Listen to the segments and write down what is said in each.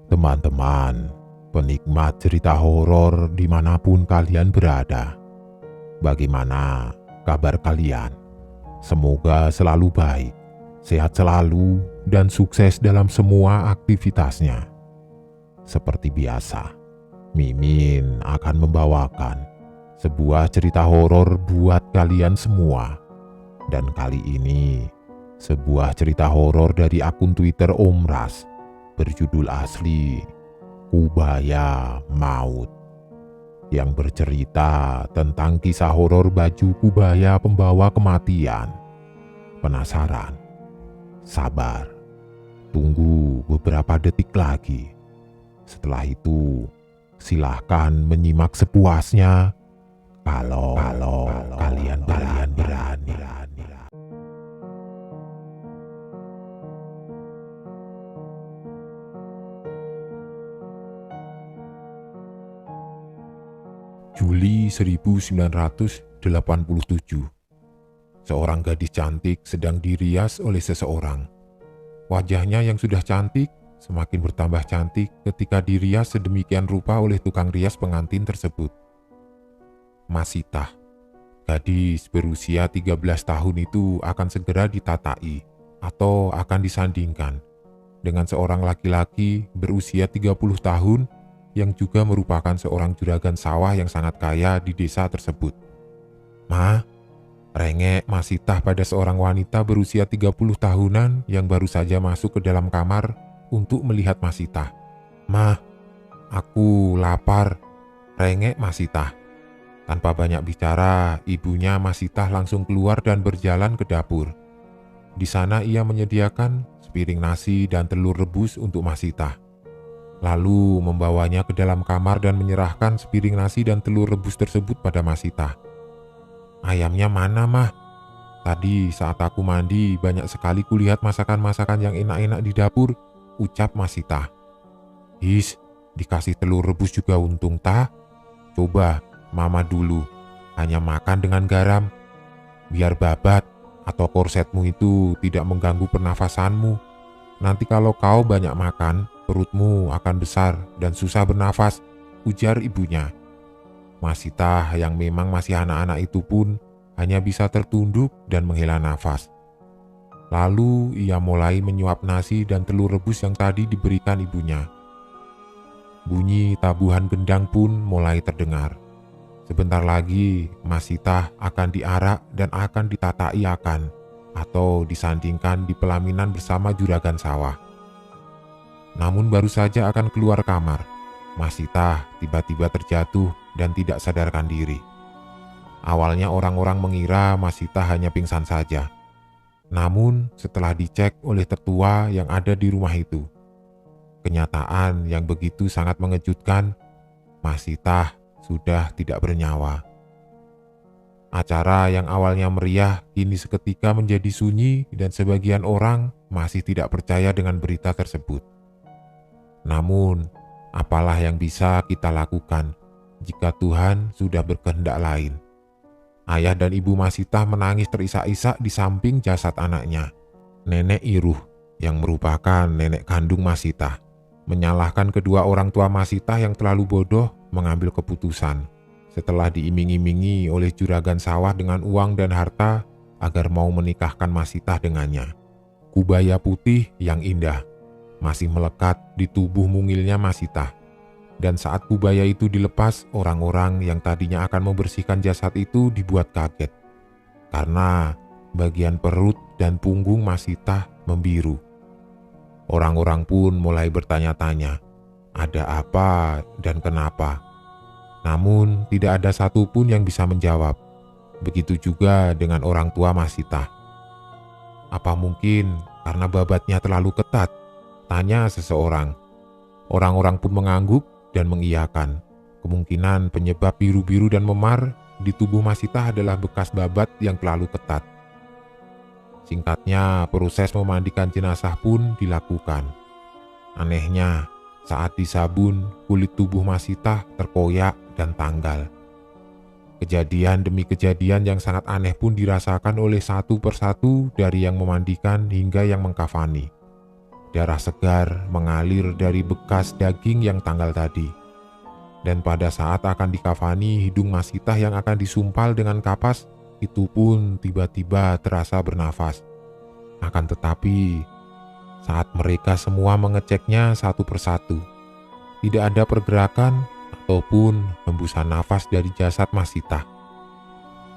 Teman-teman, penikmat cerita horor dimanapun kalian berada, bagaimana kabar kalian? Semoga selalu baik, sehat selalu, dan sukses dalam semua aktivitasnya. Seperti biasa, Mimin akan membawakan sebuah cerita horor buat kalian semua. Dan kali ini, sebuah cerita horor dari akun Twitter Omras berjudul asli Kubaya Maut, yang bercerita tentang kisah horor baju kubaya pembawa kematian. Penasaran? Sabar, tunggu beberapa detik lagi. Setelah itu, silahkan menyimak sepuasnya kalau kalian berani. Juli 1987. Seorang gadis cantik sedang dirias oleh seseorang. Wajahnya yang sudah cantik semakin bertambah cantik ketika dirias sedemikian rupa oleh tukang rias pengantin tersebut. Masitah, gadis berusia 13 tahun itu akan segera ditatai atau akan disandingkan dengan seorang laki-laki berusia 30 tahun yang juga merupakan seorang juragan sawah yang sangat kaya di desa tersebut. Rengek Masitah pada seorang wanita berusia 30 tahunan yang baru saja masuk ke dalam kamar untuk melihat Masitah. Aku lapar, rengek Masitah. Tanpa banyak bicara, ibunya Masitah langsung keluar dan berjalan ke dapur. Di sana ia menyediakan sepiring nasi dan telur rebus untuk Masitah. Lalu membawanya ke dalam kamar dan menyerahkan sepiring nasi dan telur rebus tersebut pada Masitah. Ayamnya mana, Mah? Tadi saat aku mandi banyak sekali kulihat masakan-masakan yang enak-enak di dapur, ucap Masitah. Dikasih telur rebus juga untung tah? Coba, Mama dulu, hanya makan dengan garam. Biar babat atau korsetmu itu tidak mengganggu pernafasanmu. Nanti kalau kau banyak makan, perutmu akan besar dan susah bernafas, ujar ibunya. Masitah yang memang masih anak-anak itu pun hanya bisa tertunduk dan menghela nafas. Lalu ia mulai menyuap nasi dan telur rebus yang tadi diberikan ibunya. Bunyi tabuhan gendang pun mulai terdengar. Sebentar lagi Masitah akan diarak dan akan ditatai atau disandingkan di pelaminan bersama juragan sawah. Namun baru saja akan keluar kamar, Masitah tiba-tiba terjatuh dan tidak sadarkan diri. Awalnya orang-orang mengira Masitah hanya pingsan saja. Namun setelah dicek oleh tetua yang ada di rumah itu, kenyataan yang begitu sangat mengejutkan, Masitah sudah tidak bernyawa. Acara yang awalnya meriah kini seketika menjadi sunyi dan sebagian orang masih tidak percaya dengan berita tersebut. Namun, apalah yang bisa kita lakukan jika Tuhan sudah berkehendak lain? Ayah dan ibu Masitah menangis terisak-isak di samping jasad anaknya. Nenek Iruh, yang merupakan nenek kandung Masitah, menyalahkan kedua orang tua Masitah yang terlalu bodoh mengambil keputusan setelah diiming-imingi oleh juragan sawah dengan uang dan harta agar mau menikahkan Masitah dengannya. Kubaya putih yang indah masih melekat di tubuh mungilnya Masitah. Dan saat kubaya itu dilepas, orang-orang yang tadinya akan membersihkan jasad itu dibuat kaget. Karena bagian perut dan punggung Masitah membiru. Orang-orang pun mulai bertanya-tanya, ada apa dan kenapa? Namun tidak ada satupun yang bisa menjawab. Begitu juga dengan orang tua Masitah. Apa mungkin karena babatnya terlalu ketat? Tanya seseorang. Orang-orang pun mengangguk dan mengiyakan. Kemungkinan penyebab biru-biru dan memar di tubuh Masitah adalah bekas babat yang terlalu ketat. Singkatnya, proses memandikan jenazah pun dilakukan. Anehnya, saat disabun, kulit tubuh Masitah terkoyak dan tanggal. Kejadian demi kejadian yang sangat aneh pun dirasakan oleh satu persatu dari yang memandikan hingga yang mengkafani. Darah segar mengalir dari bekas daging yang tanggal tadi. Dan pada saat akan dikafani hidung Masitah yang akan disumpal dengan kapas, itu pun tiba-tiba terasa bernafas. Akan tetapi, saat mereka semua mengeceknya satu persatu, tidak ada pergerakan ataupun hembusan nafas dari jasad Masitah.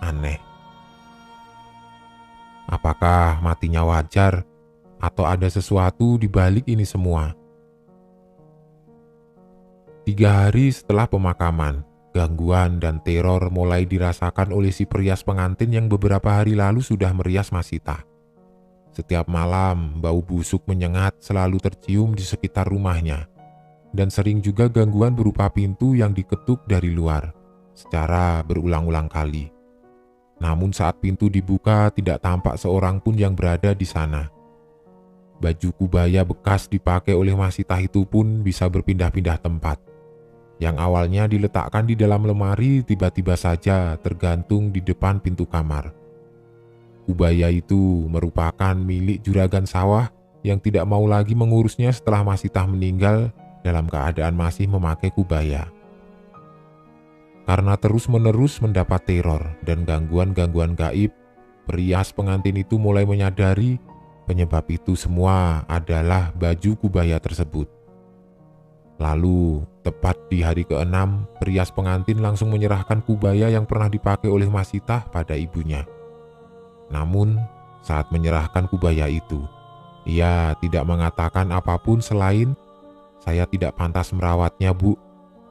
Aneh. Apakah matinya wajar atau ada sesuatu di balik ini semua? 3 hari setelah pemakaman, gangguan dan teror mulai dirasakan oleh si perias pengantin yang beberapa hari lalu sudah merias Masitah. Setiap malam, bau busuk menyengat selalu tercium di sekitar rumahnya, dan sering juga gangguan berupa pintu yang diketuk dari luar, secara berulang-ulang kali. Namun saat pintu dibuka, tidak tampak seorang pun yang berada di sana. Baju kubaya bekas dipakai oleh Masitah itu pun bisa berpindah-pindah tempat. Yang awalnya diletakkan di dalam lemari, tiba-tiba saja tergantung di depan pintu kamar. Kubaya itu merupakan milik juragan sawah yang tidak mau lagi mengurusnya setelah Masitah meninggal dalam keadaan masih memakai kubaya. Karena terus-menerus mendapat teror dan gangguan-gangguan gaib, perias pengantin itu mulai menyadari penyebab itu semua adalah baju kubaya tersebut. Lalu, tepat di hari ke-6, perias pengantin langsung menyerahkan kubaya yang pernah dipakai oleh Masitah pada ibunya. Namun, saat menyerahkan kubaya itu, ia tidak mengatakan apapun selain, "Saya tidak pantas merawatnya, Bu."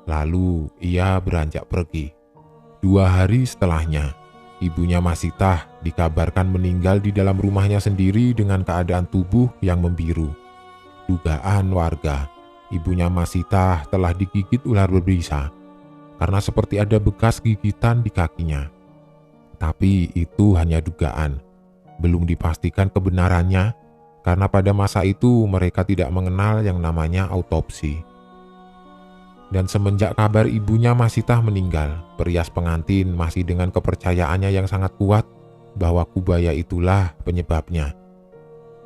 Lalu, ia beranjak pergi. 2 hari setelahnya, ibunya Masitah dikabarkan meninggal di dalam rumahnya sendiri dengan keadaan tubuh yang membiru. Dugaan warga, ibunya Masitah telah digigit ular berbisa karena seperti ada bekas gigitan di kakinya. Tapi itu hanya dugaan, belum dipastikan kebenarannya karena pada masa itu mereka tidak mengenal yang namanya autopsi. Dan semenjak kabar ibunya Masitah meninggal, perias pengantin masih dengan kepercayaannya yang sangat kuat bahwa kubaya itulah penyebabnya.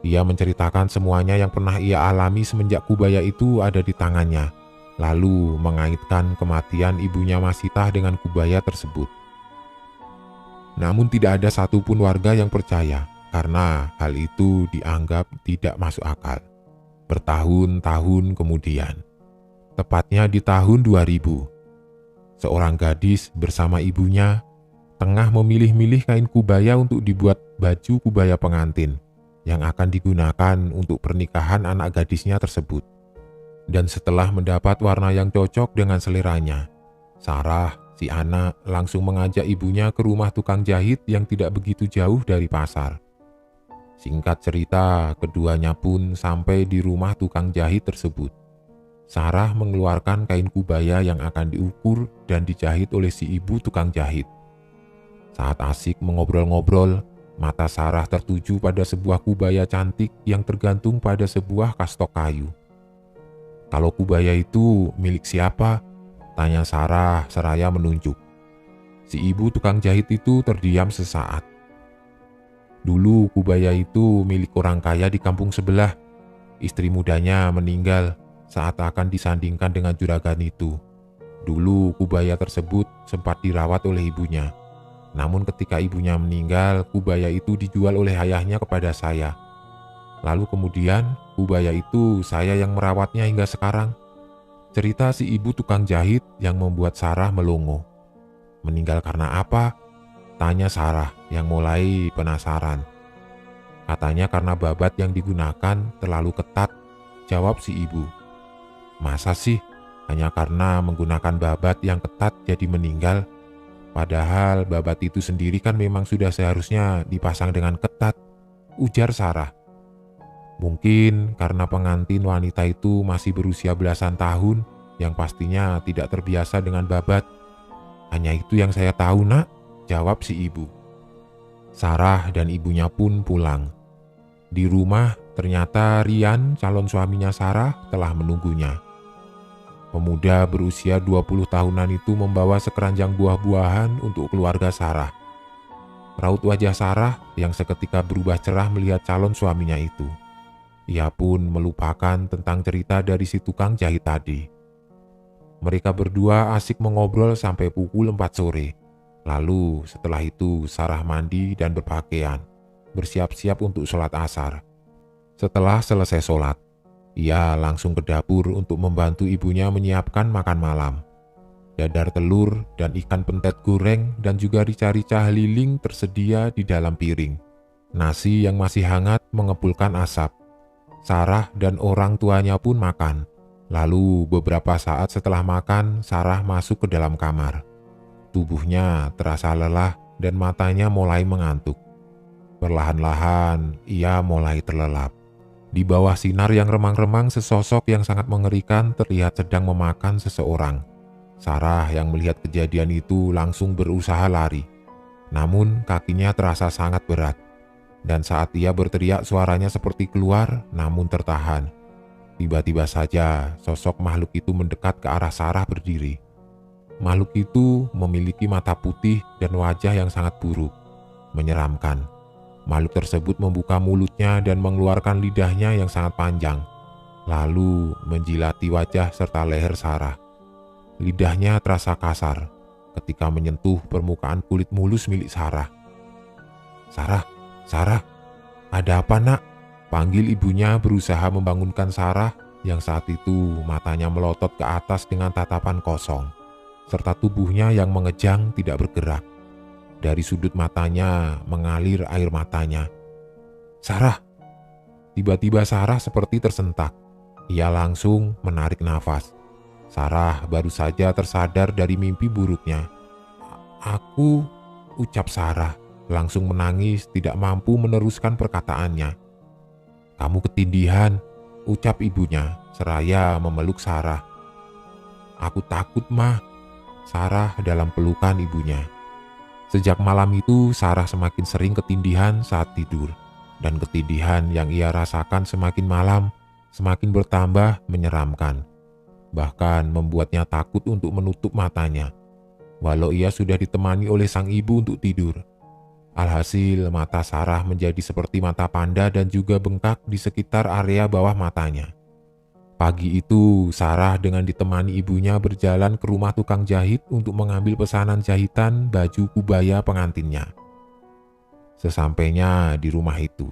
Ia menceritakan semuanya yang pernah ia alami semenjak kubaya itu ada di tangannya, lalu mengaitkan kematian ibunya Masitah dengan kubaya tersebut. Namun tidak ada satupun warga yang percaya, karena hal itu dianggap tidak masuk akal. Bertahun-tahun kemudian, tepatnya di tahun 2000, seorang gadis bersama ibunya tengah memilih-milih kain kubaya untuk dibuat baju kubaya pengantin yang akan digunakan untuk pernikahan anak gadisnya tersebut. Dan setelah mendapat warna yang cocok dengan seleranya, Sarah, si anak, langsung mengajak ibunya ke rumah tukang jahit yang tidak begitu jauh dari pasar. Singkat cerita, keduanya pun sampai di rumah tukang jahit tersebut. Sarah mengeluarkan kain kubaya yang akan diukur dan dijahit oleh si ibu tukang jahit. Saat asik mengobrol-ngobrol, mata Sarah tertuju pada sebuah kubaya cantik yang tergantung pada sebuah kastok kayu. "Kalau kubaya itu milik siapa?" tanya Sarah seraya menunjuk. Si ibu tukang jahit itu terdiam sesaat. "Dulu kubaya itu milik orang kaya di kampung sebelah. Istri mudanya meninggal saat akan disandingkan dengan juragan itu. Dulu kubaya tersebut sempat dirawat oleh ibunya. Namun ketika ibunya meninggal, kubaya itu dijual oleh ayahnya kepada saya. Lalu kemudian kubaya itu saya yang merawatnya hingga sekarang." Cerita si ibu tukang jahit yang membuat Sarah melongo. "Meninggal karena apa?" tanya Sarah yang mulai penasaran. "Katanya karena babat yang digunakan terlalu ketat," jawab si ibu. "Masa sih hanya karena menggunakan babat yang ketat jadi meninggal? Padahal babat itu sendiri kan memang sudah seharusnya dipasang dengan ketat," ujar Sarah. "Mungkin karena pengantin wanita itu masih berusia belasan tahun yang pastinya tidak terbiasa dengan babat. Hanya itu yang saya tahu, Nak," jawab si ibu. Sarah dan ibunya pun pulang. Di rumah ternyata Rian, calon suaminya Sarah, telah menunggunya. Pemuda berusia 20 tahunan itu membawa sekeranjang buah-buahan untuk keluarga Sarah. Raut wajah Sarah yang seketika berubah cerah melihat calon suaminya itu. Ia pun melupakan tentang cerita dari si tukang jahit tadi. Mereka berdua asik mengobrol sampai pukul 4 sore. Lalu setelah itu Sarah mandi dan berpakaian, bersiap-siap untuk sholat asar. Setelah selesai sholat, ia langsung ke dapur untuk membantu ibunya menyiapkan makan malam. Dadar telur dan ikan pentet goreng dan juga rica-rica heliling tersedia di dalam piring. Nasi yang masih hangat mengepulkan asap. Sarah dan orang tuanya pun makan. Lalu beberapa saat setelah makan, Sarah masuk ke dalam kamar. Tubuhnya terasa lelah dan matanya mulai mengantuk. Perlahan-lahan ia mulai terlelap. Di bawah sinar yang remang-remang, sesosok yang sangat mengerikan terlihat sedang memakan seseorang. Sarah yang melihat kejadian itu langsung berusaha lari. Namun kakinya terasa sangat berat. Dan saat ia berteriak suaranya seperti keluar namun tertahan. Tiba-tiba saja sosok makhluk itu mendekat ke arah Sarah berdiri. Makhluk itu memiliki mata putih dan wajah yang sangat buruk, menyeramkan. Makhluk tersebut membuka mulutnya dan mengeluarkan lidahnya yang sangat panjang, lalu menjilati wajah serta leher Sarah. Lidahnya terasa kasar ketika menyentuh permukaan kulit mulus milik Sarah. Sarah, ada apa nak? Panggil ibunya berusaha membangunkan Sarah yang saat itu matanya melotot ke atas dengan tatapan kosong, serta tubuhnya yang mengejang tidak bergerak. Dari sudut matanya mengalir air matanya. Sarah! Tiba-tiba Sarah seperti tersentak. Ia langsung menarik nafas. Sarah baru saja tersadar dari mimpi buruknya. Aku, ucap Sarah, langsung menangis tidak mampu meneruskan perkataannya. Kamu ketindihan, ucap ibunya, seraya memeluk Sarah. Aku takut mah, Sarah dalam pelukan ibunya. Sejak malam itu, Sarah semakin sering ketindihan saat tidur. Dan ketindihan yang ia rasakan semakin malam, semakin bertambah menyeramkan. Bahkan membuatnya takut untuk menutup matanya, walau ia sudah ditemani oleh sang ibu untuk tidur. Alhasil, mata Sarah menjadi seperti mata panda dan juga bengkak di sekitar area bawah matanya. Pagi itu, Sarah dengan ditemani ibunya berjalan ke rumah tukang jahit untuk mengambil pesanan jahitan baju kubaya pengantinnya. Sesampainya di rumah itu,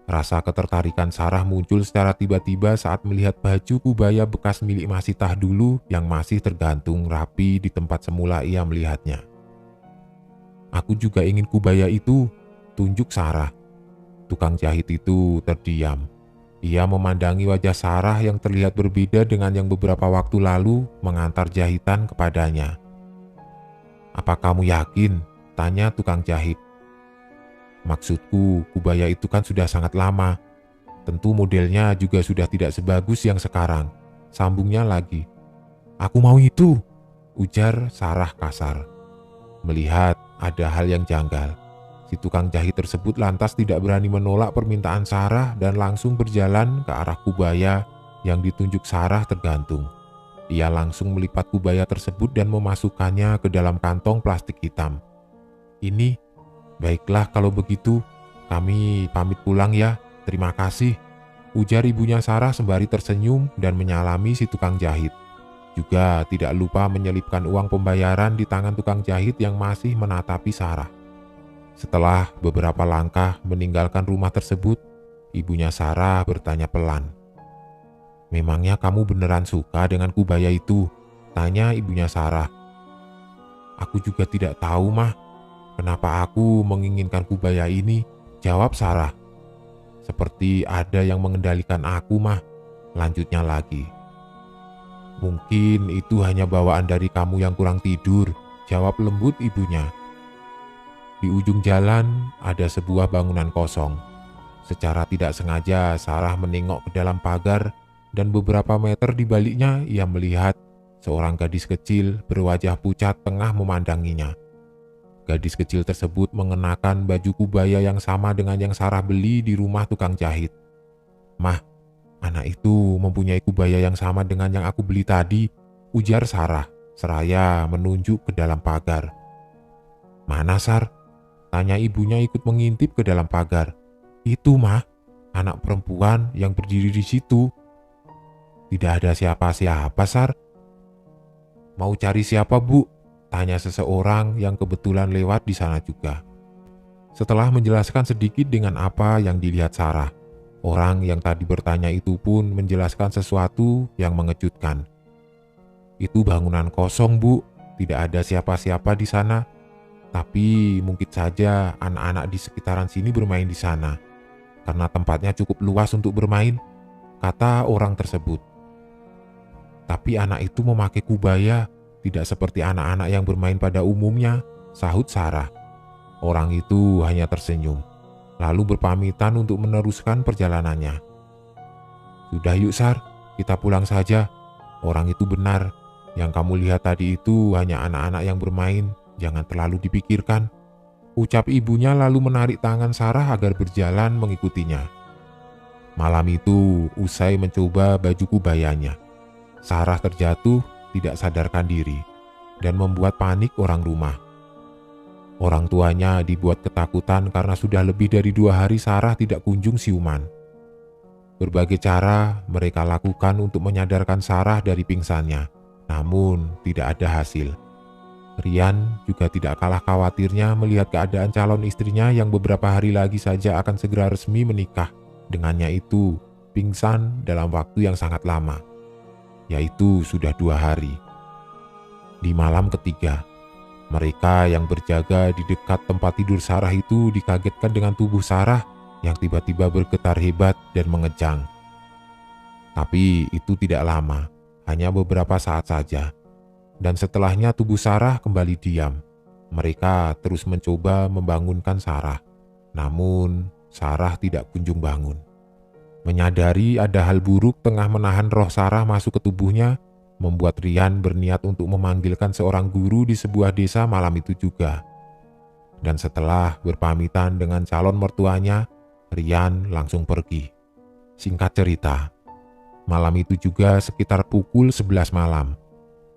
rasa ketertarikan Sarah muncul secara tiba-tiba saat melihat baju kubaya bekas milik Masitah dulu yang masih tergantung rapi di tempat semula ia melihatnya. Aku juga ingin kubaya itu, tunjuk Sarah. Tukang jahit itu terdiam. Ia memandangi wajah Sarah yang terlihat berbeda dengan yang beberapa waktu lalu mengantar jahitan kepadanya. Apa kamu yakin? Tanya tukang jahit. Maksudku, kubaya itu kan sudah sangat lama. Tentu modelnya juga sudah tidak sebagus yang sekarang. Sambungnya lagi. Aku mau itu, ujar Sarah kasar. Melihat ada hal yang janggal, si tukang jahit tersebut lantas tidak berani menolak permintaan Sarah dan langsung berjalan ke arah kubaya yang ditunjuk Sarah tergantung. Ia langsung melipat kubaya tersebut dan memasukkannya ke dalam kantong plastik hitam. Ini, baiklah kalau begitu, kami pamit pulang ya, terima kasih, ujar ibunya Sarah sembari tersenyum dan menyalami si tukang jahit. Juga tidak lupa menyelipkan uang pembayaran di tangan tukang jahit yang masih menatapi Sarah. Setelah beberapa langkah meninggalkan rumah tersebut, ibunya Sarah bertanya pelan. Memangnya kamu beneran suka dengan kubaya itu? Tanya ibunya Sarah. Aku juga tidak tahu mah, kenapa aku menginginkan kubaya ini, jawab Sarah. Seperti ada yang mengendalikan aku mah, lanjutnya lagi. Mungkin itu hanya bawaan dari kamu yang kurang tidur, jawab lembut ibunya. Di ujung jalan ada sebuah bangunan kosong. Secara tidak sengaja Sarah menengok ke dalam pagar dan beberapa meter di baliknya ia melihat seorang gadis kecil berwajah pucat tengah memandanginya. Gadis kecil tersebut mengenakan baju kubaya yang sama dengan yang Sarah beli di rumah tukang jahit. Mah, anak itu mempunyai kubaya yang sama dengan yang aku beli tadi, ujar Sarah, seraya menunjuk ke dalam pagar. Mana Sar? Tanya ibunya ikut mengintip ke dalam pagar. Itu mah, anak perempuan yang berdiri di situ. Tidak ada siapa-siapa, Sar. Mau cari siapa, Bu? Tanya seseorang yang kebetulan lewat di sana juga. Setelah menjelaskan sedikit dengan apa yang dilihat Sarah, orang yang tadi bertanya itu pun menjelaskan sesuatu yang mengejutkan. Itu bangunan kosong, Bu. Tidak ada siapa-siapa di sana. Tapi mungkin saja anak-anak di sekitaran sini bermain di sana. Karena tempatnya cukup luas untuk bermain, kata orang tersebut. Tapi anak itu memakai kubaya, tidak seperti anak-anak yang bermain pada umumnya, sahut Sarah. Orang itu hanya tersenyum, lalu berpamitan untuk meneruskan perjalanannya. Sudah yuk Sar, kita pulang saja. Orang itu benar, yang kamu lihat tadi itu hanya anak-anak yang bermain, jangan terlalu dipikirkan. Ucap ibunya lalu menarik tangan Sarah agar berjalan mengikutinya. Malam itu, usai mencoba baju kubayanya, Sarah terjatuh, tidak sadarkan diri, dan membuat panik orang rumah. Orang tuanya dibuat ketakutan karena sudah lebih dari 2 hari Sarah tidak kunjung siuman. Berbagai cara mereka lakukan untuk menyadarkan Sarah dari pingsannya, namun tidak ada hasil. Rian juga tidak kalah khawatirnya melihat keadaan calon istrinya yang beberapa hari lagi saja akan segera resmi menikah. Dengannya itu, pingsan dalam waktu yang sangat lama, yaitu sudah 2 hari. Di malam ketiga, mereka yang berjaga di dekat tempat tidur Sarah itu dikagetkan dengan tubuh Sarah yang tiba-tiba bergetar hebat dan mengejang. Tapi itu tidak lama, hanya beberapa saat saja. Dan setelahnya tubuh Sarah kembali diam. Mereka terus mencoba membangunkan Sarah. Namun, Sarah tidak kunjung bangun. Menyadari ada hal buruk tengah menahan roh Sarah masuk ke tubuhnya, membuat Rian berniat untuk memanggilkan seorang guru di sebuah desa malam itu juga. Dan setelah berpamitan dengan calon mertuanya, Rian langsung pergi. Singkat cerita, malam itu juga sekitar pukul 11 malam,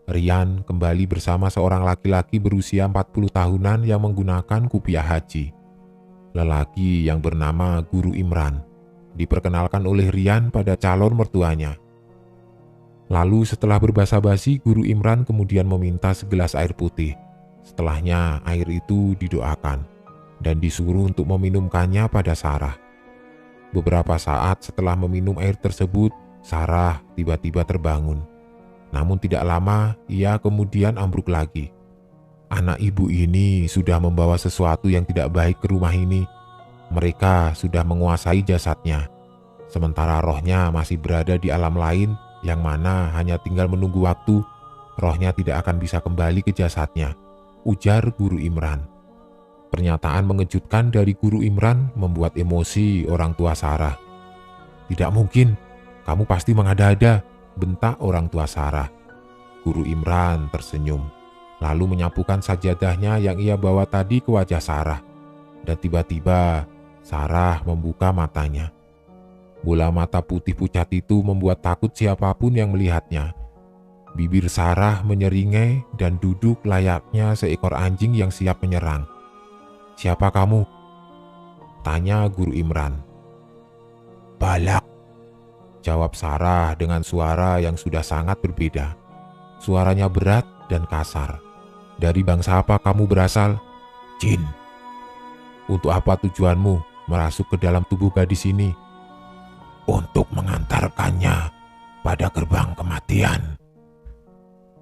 Rian kembali bersama seorang laki-laki berusia 40 tahunan yang menggunakan kupiah haji. Lelaki yang bernama Guru Imran diperkenalkan oleh Rian pada calon mertuanya. Lalu setelah berbasa-basi, Guru Imran kemudian meminta segelas air putih. Setelahnya air itu didoakan dan disuruh untuk meminumkannya pada Sarah. Beberapa saat setelah meminum air tersebut, Sarah tiba-tiba terbangun. Namun tidak lama, ia kemudian ambruk lagi. Anak ibu ini sudah membawa sesuatu yang tidak baik ke rumah ini. Mereka sudah menguasai jasadnya, sementara rohnya masih berada di alam lain yang mana hanya tinggal menunggu waktu, rohnya tidak akan bisa kembali ke jasadnya, ujar Guru Imran. Pernyataan mengejutkan dari Guru Imran membuat emosi orang tua Sarah. Tidak mungkin, kamu pasti mengada-ada, bentak orang tua Sarah. Guru Imran tersenyum, lalu menyapukan sajadahnya yang ia bawa tadi ke wajah Sarah. Dan tiba-tiba Sarah membuka matanya. Bola mata putih pucat itu membuat takut siapapun yang melihatnya. Bibir Sarah menyeringai dan duduk layaknya seekor anjing yang siap menyerang. Siapa kamu? Tanya Guru Imran. Balak, jawab Sarah dengan suara yang sudah sangat berbeda. Suaranya berat dan kasar. Dari bangsa apa kamu berasal? Jin. Untuk apa tujuanmu merasuk ke dalam tubuh gadis ini? Untuk mengantarkannya pada gerbang kematian.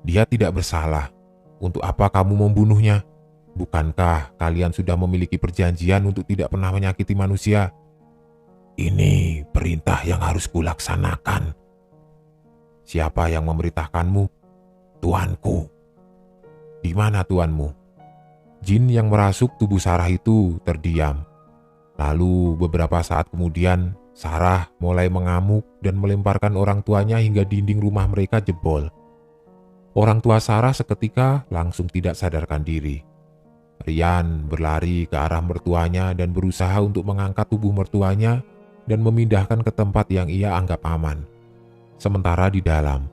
Dia tidak bersalah. Untuk apa kamu membunuhnya? Bukankah kalian sudah memiliki perjanjian untuk tidak pernah menyakiti manusia? Ini perintah yang harus kulaksanakan. Siapa yang memerintahkanmu? Tuanku. Di mana tuanmu? Jin yang merasuk tubuh Sarah itu terdiam. Lalu beberapa saat kemudian, Sarah mulai mengamuk dan melemparkan orang tuanya hingga dinding rumah mereka jebol. Orang tua Sarah seketika langsung tidak sadarkan diri. Rian berlari ke arah mertuanya dan berusaha untuk mengangkat tubuh mertuanya dan memindahkan ke tempat yang ia anggap aman. Sementara di dalam,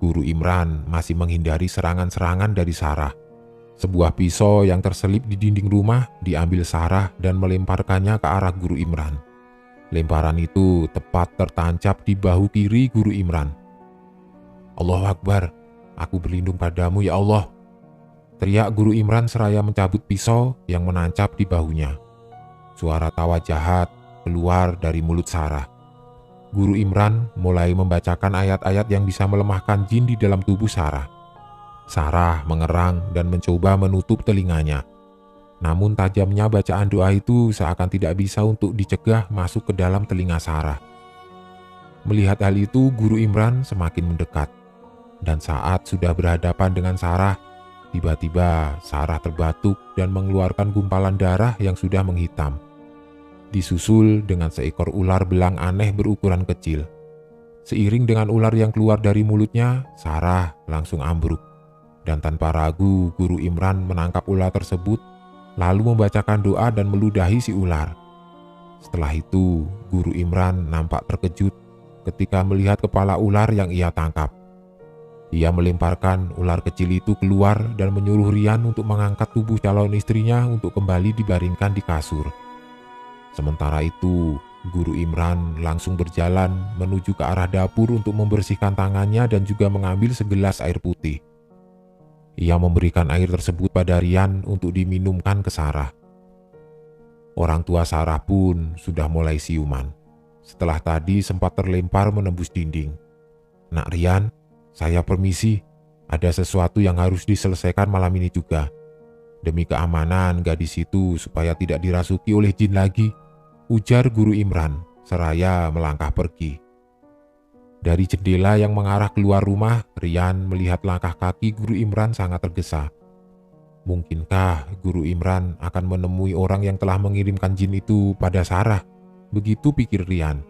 Guru Imran masih menghindari serangan-serangan dari Sarah. Sebuah pisau yang terselip di dinding rumah diambil Sarah dan melemparkannya ke arah Guru Imran. Lemparan itu tepat tertancap di bahu kiri Guru Imran. "Allahu Akbar, aku berlindung padamu ya Allah," teriak Guru Imran seraya mencabut pisau yang menancap di bahunya. Suara tawa jahat keluar dari mulut Sarah. Guru Imran mulai membacakan ayat-ayat yang bisa melemahkan jin di dalam tubuh Sarah. Sarah mengerang dan mencoba menutup telinganya. Namun tajamnya bacaan doa itu seakan tidak bisa untuk dicegah masuk ke dalam telinga Sarah. Melihat hal itu, Guru Imran semakin mendekat. Dan saat sudah berhadapan dengan Sarah, tiba-tiba Sarah terbatuk dan mengeluarkan gumpalan darah yang sudah menghitam. Disusul dengan seekor ular belang aneh berukuran kecil. Seiring dengan ular yang keluar dari mulutnya, Sarah langsung ambruk. Dan tanpa ragu, Guru Imran menangkap ular tersebut, lalu membacakan doa dan meludahi si ular. Setelah itu, Guru Imran nampak terkejut ketika melihat kepala ular yang ia tangkap. Ia melemparkan ular kecil itu keluar dan menyuruh Rian untuk mengangkat tubuh calon istrinya untuk kembali dibaringkan di kasur. Sementara itu, Guru Imran langsung berjalan menuju ke arah dapur untuk membersihkan tangannya dan juga mengambil segelas air putih. Ia memberikan air tersebut pada Rian untuk diminumkan ke Sarah. Orang tua Sarah pun sudah mulai siuman. Setelah tadi sempat terlempar menembus dinding. "Nak Rian, saya permisi. Ada sesuatu yang harus diselesaikan malam ini juga. Demi keamanan gadis itu supaya tidak dirasuki oleh jin lagi," ujar Guru Imran seraya melangkah pergi. Dari jendela yang mengarah keluar rumah, Rian melihat langkah kaki Guru Imran sangat tergesa. Mungkinkah Guru Imran akan menemui orang yang telah mengirimkan jin itu pada Sarah? Begitu pikir Rian.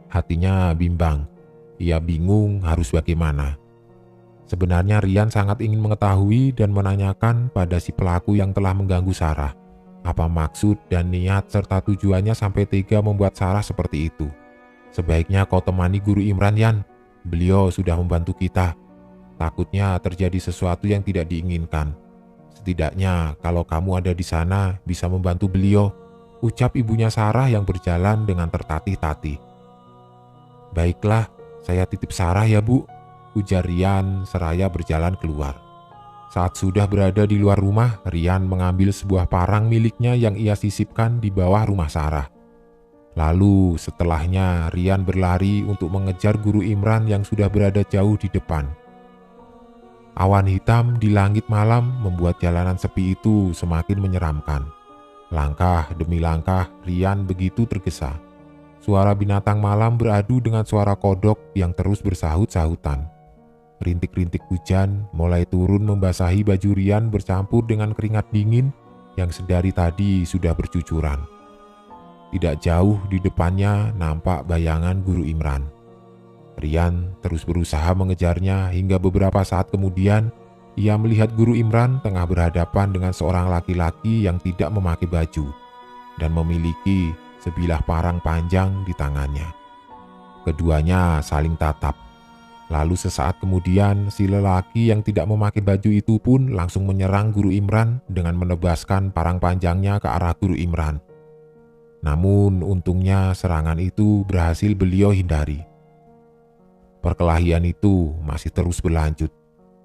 Hatinya bimbang. Ia bingung harus bagaimana. Sebenarnya Rian sangat ingin mengetahui dan menanyakan pada si pelaku yang telah mengganggu Sarah. Apa maksud dan niat serta tujuannya sampai tega membuat Sarah seperti itu. "Sebaiknya kau temani Guru Imran, Yan. Beliau sudah membantu kita. Takutnya terjadi sesuatu yang tidak diinginkan. Setidaknya kalau kamu ada di sana bisa membantu beliau," ucap ibunya Sarah yang berjalan dengan tertatih-tatih. "Baiklah, saya titip Sarah ya Bu," ujar Rian seraya berjalan keluar. Saat sudah berada di luar rumah, Rian mengambil sebuah parang miliknya yang ia sisipkan di bawah rumah Sarah. Lalu setelahnya Rian berlari untuk mengejar Guru Imran yang sudah berada jauh di depan. Awan hitam di langit malam membuat jalanan sepi itu semakin menyeramkan. Langkah demi langkah Rian begitu tergesa. Suara binatang malam beradu dengan suara kodok yang terus bersahut-sahutan. Rintik-rintik hujan mulai turun membasahi baju Rian bercampur dengan keringat dingin yang sedari tadi sudah bercucuran. Tidak jauh di depannya nampak bayangan Guru Imran. Rian terus berusaha mengejarnya hingga beberapa saat kemudian ia melihat Guru Imran tengah berhadapan dengan seorang laki-laki yang tidak memakai baju dan memiliki sebilah parang panjang di tangannya. Keduanya saling tatap. Lalu sesaat kemudian si lelaki yang tidak memakai baju itu pun langsung menyerang Guru Imran dengan menebaskan parang panjangnya ke arah Guru Imran. Namun untungnya serangan itu berhasil beliau hindari. Perkelahian itu masih terus berlanjut,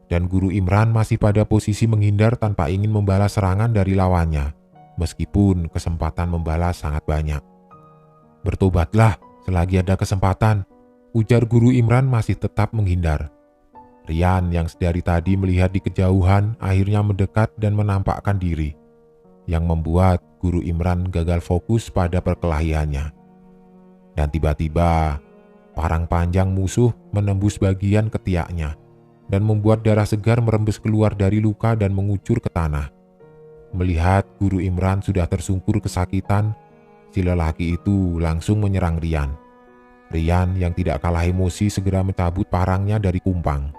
dan Guru Imran masih pada posisi menghindar tanpa ingin membalas serangan dari lawannya, meskipun kesempatan membalas sangat banyak. "Bertobatlah selagi ada kesempatan," ujar Guru Imran masih tetap menghindar. Rian yang sedari tadi melihat di kejauhan akhirnya mendekat dan menampakkan diri, yang membuat Guru Imran gagal fokus pada perkelahiannya. Dan tiba-tiba, parang panjang musuh menembus bagian ketiaknya dan membuat darah segar merembes keluar dari luka dan mengucur ke tanah. Melihat Guru Imran sudah tersungkur kesakitan, si lelaki itu langsung menyerang Rian. Rian yang tidak kalah emosi segera mencabut parangnya dari kumpang.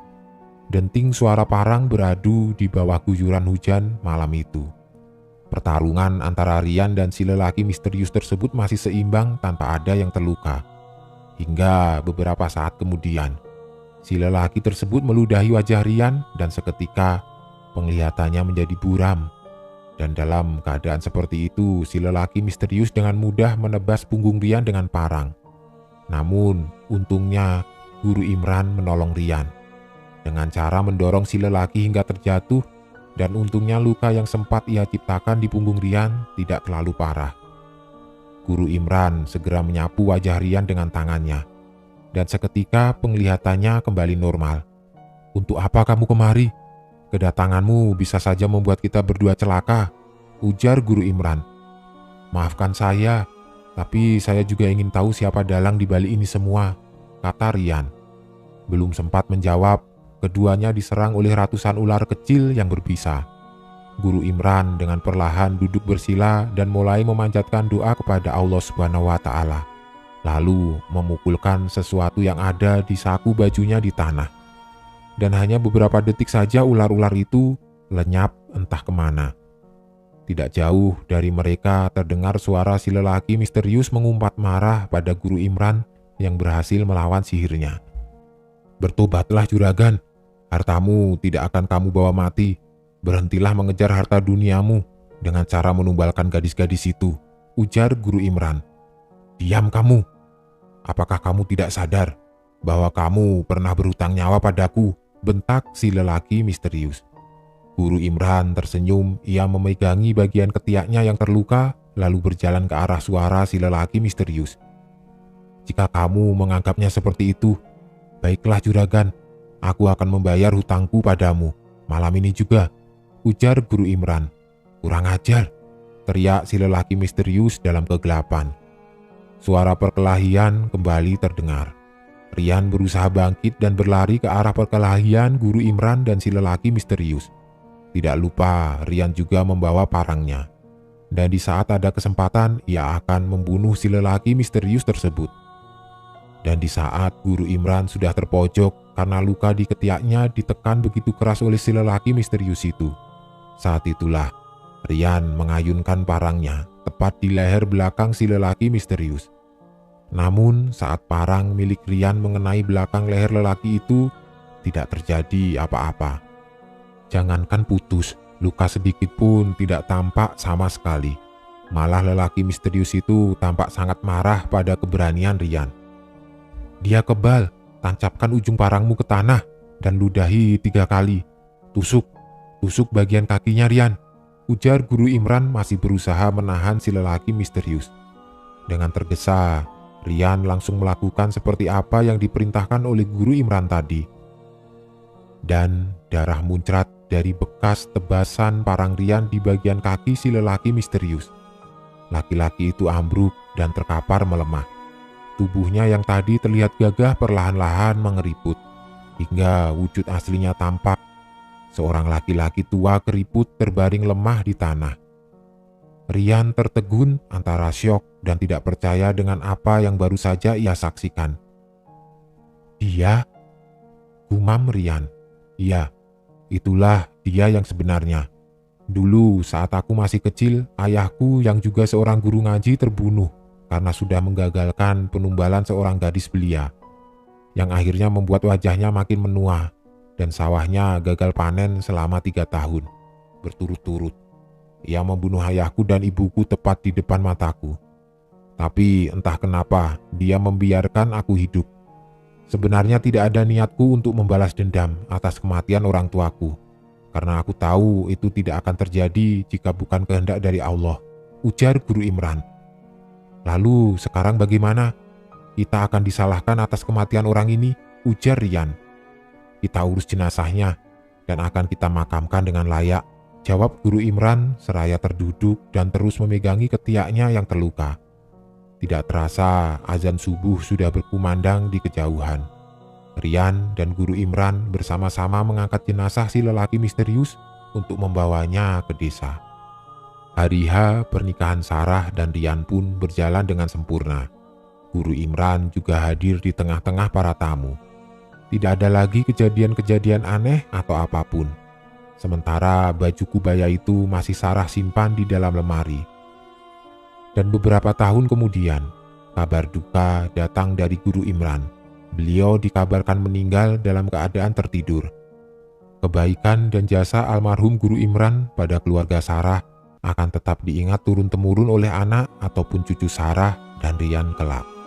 Denting suara parang beradu di bawah guyuran hujan malam itu. Pertarungan antara Rian dan si lelaki misterius tersebut masih seimbang tanpa ada yang terluka. Hingga beberapa saat kemudian, si lelaki tersebut meludahi wajah Rian dan seketika penglihatannya menjadi buram. Dan dalam keadaan seperti itu, si lelaki misterius dengan mudah menebas punggung Rian dengan parang. Namun, untungnya Guru Imran menolong Rian dengan cara mendorong si lelaki hingga terjatuh, dan untungnya luka yang sempat ia ciptakan di punggung Rian tidak terlalu parah. Guru Imran segera menyapu wajah Rian dengan tangannya, dan seketika penglihatannya kembali normal. "Untuk apa kamu kemari? Kedatanganmu bisa saja membuat kita berdua celaka," ujar Guru Imran. "Maafkan saya, tapi saya juga ingin tahu siapa dalang di balik ini semua," kata Rian. Belum sempat menjawab, keduanya diserang oleh ratusan ular kecil yang berbisa. Guru Imran dengan perlahan duduk bersila dan mulai memanjatkan doa kepada Allah Subhanahu wa Ta'ala. Lalu memukulkan sesuatu yang ada di saku bajunya di tanah. Dan hanya beberapa detik saja ular-ular itu lenyap entah kemana. Tidak jauh dari mereka terdengar suara si lelaki misterius mengumpat marah pada Guru Imran yang berhasil melawan sihirnya. "Bertobatlah juragan, hartamu tidak akan kamu bawa mati. Berhentilah mengejar harta duniamu dengan cara menumbalkan gadis-gadis itu," ujar Guru Imran. "Diam kamu. Apakah kamu tidak sadar bahwa kamu pernah berhutang nyawa padaku?" bentak si lelaki misterius. Guru Imran tersenyum, ia memegangi bagian ketiaknya yang terluka, lalu berjalan ke arah suara si lelaki misterius. "Jika kamu menganggapnya seperti itu, baiklah juragan, aku akan membayar hutangku padamu malam ini juga," ujar Guru Imran. "Kurang ajar," teriak si lelaki misterius dalam kegelapan. Suara perkelahian kembali terdengar. Rian berusaha bangkit dan berlari ke arah perkelahian Guru Imran dan si lelaki misterius. Tidak lupa, Rian juga membawa parangnya. Dan di saat ada kesempatan, ia akan membunuh si lelaki misterius tersebut. Dan di saat Guru Imran sudah terpojok karena luka di ketiaknya ditekan begitu keras oleh si lelaki misterius itu. Saat itulah, Rian mengayunkan parangnya tepat di leher belakang si lelaki misterius. Namun saat parang milik Rian mengenai belakang leher lelaki itu, tidak terjadi apa-apa. Jangankan putus, luka sedikit pun tidak tampak sama sekali. Malah lelaki misterius itu tampak sangat marah pada keberanian Rian. "Dia kebal, tancapkan ujung parangmu ke tanah dan ludahi 3 kali. Tusuk bagian kakinya Rian," ujar Guru Imran masih berusaha menahan si lelaki misterius. Dengan tergesa, Rian langsung melakukan seperti apa yang diperintahkan oleh Guru Imran tadi. Dan darah muncrat dari bekas tebasan parang Rian di bagian kaki si lelaki misterius. Laki-laki itu ambruk dan terkapar melemah. Tubuhnya yang tadi terlihat gagah perlahan-lahan mengeriput, hingga wujud aslinya tampak. Seorang laki-laki tua keriput terbaring lemah di tanah. Rian tertegun antara syok dan tidak percaya dengan apa yang baru saja ia saksikan. "Dia?" gumam Rian. "Iya, itulah dia yang sebenarnya. Dulu saat aku masih kecil, ayahku yang juga seorang guru ngaji terbunuh karena sudah menggagalkan penumbalan seorang gadis belia, yang akhirnya membuat wajahnya makin menua dan sawahnya gagal panen selama 3 tahun berturut-turut. Ia membunuh ayahku dan ibuku tepat di depan mataku. Tapi entah kenapa dia membiarkan aku hidup. Sebenarnya tidak ada niatku untuk membalas dendam atas kematian orang tuaku, karena aku tahu itu tidak akan terjadi jika bukan kehendak dari Allah," ujar Guru Imran. "Lalu sekarang bagaimana? Kita akan disalahkan atas kematian orang ini," ujar Rian. "Kita urus jenazahnya dan akan kita makamkan dengan layak," jawab Guru Imran seraya terduduk dan terus memegangi ketiaknya yang terluka. Tidak terasa azan subuh sudah berkumandang di kejauhan. Rian dan Guru Imran bersama-sama mengangkat jenazah si lelaki misterius untuk membawanya ke desa. Hari H pernikahan Sarah dan Rian pun berjalan dengan sempurna. Guru Imran juga hadir di tengah-tengah para tamu. Tidak ada lagi kejadian-kejadian aneh atau apapun. Sementara baju kubaya itu masih Sarah simpan di dalam lemari. Dan beberapa tahun kemudian, kabar duka datang dari Guru Imran. Beliau dikabarkan meninggal dalam keadaan tertidur. Kebaikan dan jasa almarhum Guru Imran pada keluarga Sarah akan tetap diingat turun-temurun oleh anak ataupun cucu Sarah dan Rian kelak.